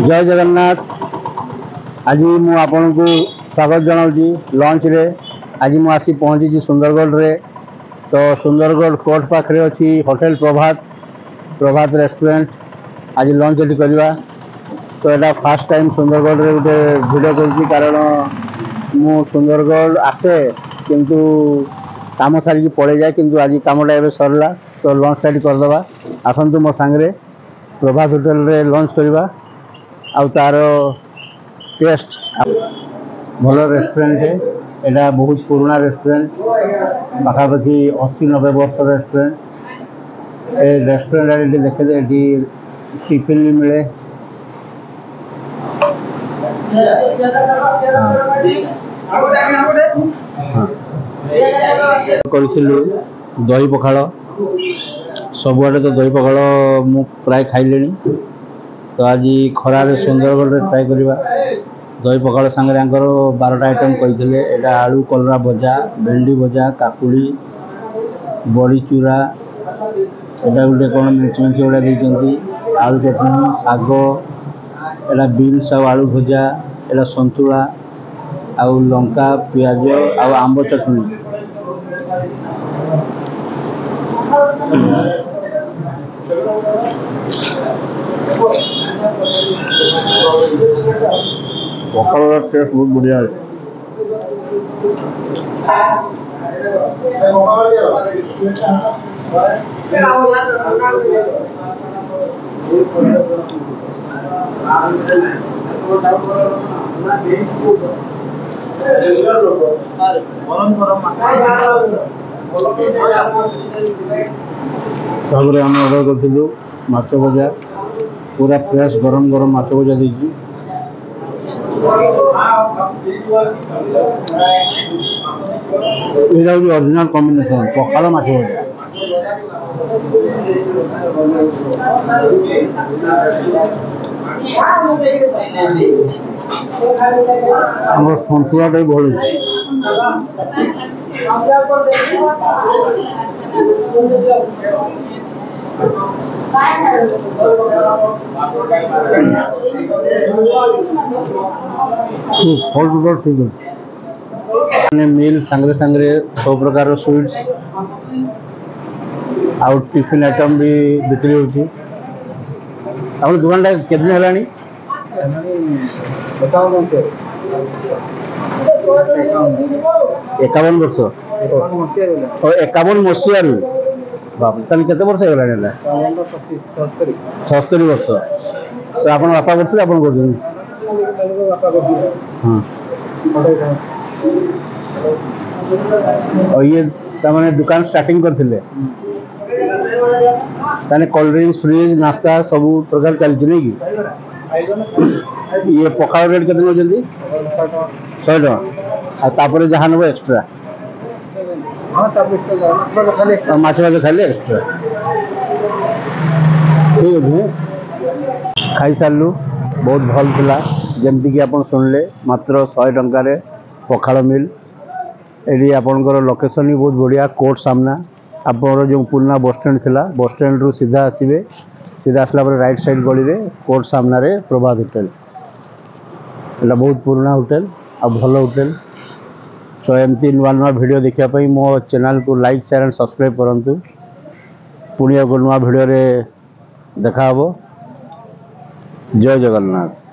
जय जगन्नाथ। आज मु आपन को स्वागत जनाऊँगी लंच रे। आज मु आसी पहुँची सुंदरगढ़ रे। तो सुंदरगढ़ कोर्ट पाखे अच्छी होटल प्रभात रेस्टोरेंट। आज लंच ये करवा। तो यहाँ फास्ट टाइम सुंदरगढ़ रे गोटे वीडियो कर कारण मु सुंदरगढ़ आसे किंतु काम सारिकी पड़े जाए किंतु आज कमटा एवं सरला। तो लंच टाइम करदे आसतु मो सांगे प्रभात होटल रे लंच करवा। आउ तार टेस्ट भल रेस्टोरेंट है। यहाँ बहुत पुराना रेस्टोरेंट पाखापाखि 80-90 वर्ष रेस्टोरेंट। ए रेस्टोरेंट देखे टिफिन भी मिले। करूँ दही पखाड़ सबुआड़े तो दही पखाड़ मु प्राय खाइले। तो आज खरार सुंदरगढ़ रे ट्राई करवा दही पखाड़ सांगे 12टा आइटम कहते। यहाँ आलू कलरा भजा, भेंडी भजा, काकुड़ी, बड़ी चूरा, यहाँ गोटे कौन मिर्च गुड़ा देती, आलू चटनी, शाग, यहाँ बीन्स आलू भजा, यहाँ सतुला आउ लंका पियाज आउ आंब चटनी। पखाड़ का टेस्ट बहुत बढ़िया है। आम अर्डर करूँ माछ भजा पूरा फ्रेश गरम गरम माछ भजा देती। यहाँ हूँ ओरिजिनल कॉम्बिनेशन पखाड़ माछ भजा। आम सतुआ टा भल ठीक है। मील सांगे सांगे सब प्रकार स्वीट्स आउ टिफिन आइटम भी बिक्री होती। आप दुकान टा के दिन है 51 वर्ष और 51 मसीह बाबू के वर्ष होगा 76 वर्ष। तो आप बापा करते आप और ये तमाने दुकान स्टार्टिंग करते कोल्ड ड्रिंक्स फ्रिज नाश्ता सब प्रकार चलती नहीं कि ये पखाड़ रेट के 100 टका जहाँ नब एक्सट्रा माछ भाज खाली एक्सट्रा ठीक अच्छे। खाई सारू बहुत भल था जमती आप शुणिले मात्र 100 टंकार पखाड़ मिल। ये आपंकर लोकेशन भी बहुत बढ़िया कोर्ट सामना आप जो पुराना बस स्टैंड थी बस स्टैंड रु सीधा आसवे सीधा आसला राइट साइड गली में कोर्ट सामना रे प्रभात होटल। यहाँ बहुत पुराना होटल आ भल होटल। तो एमती नुआ नुआ वीडियो देखापी मो चैनल को लाइक शेयर एंड सब्सक्राइब करूँ। पुणी एक नुआ वीडियो रे देखा। जय जगन्नाथ।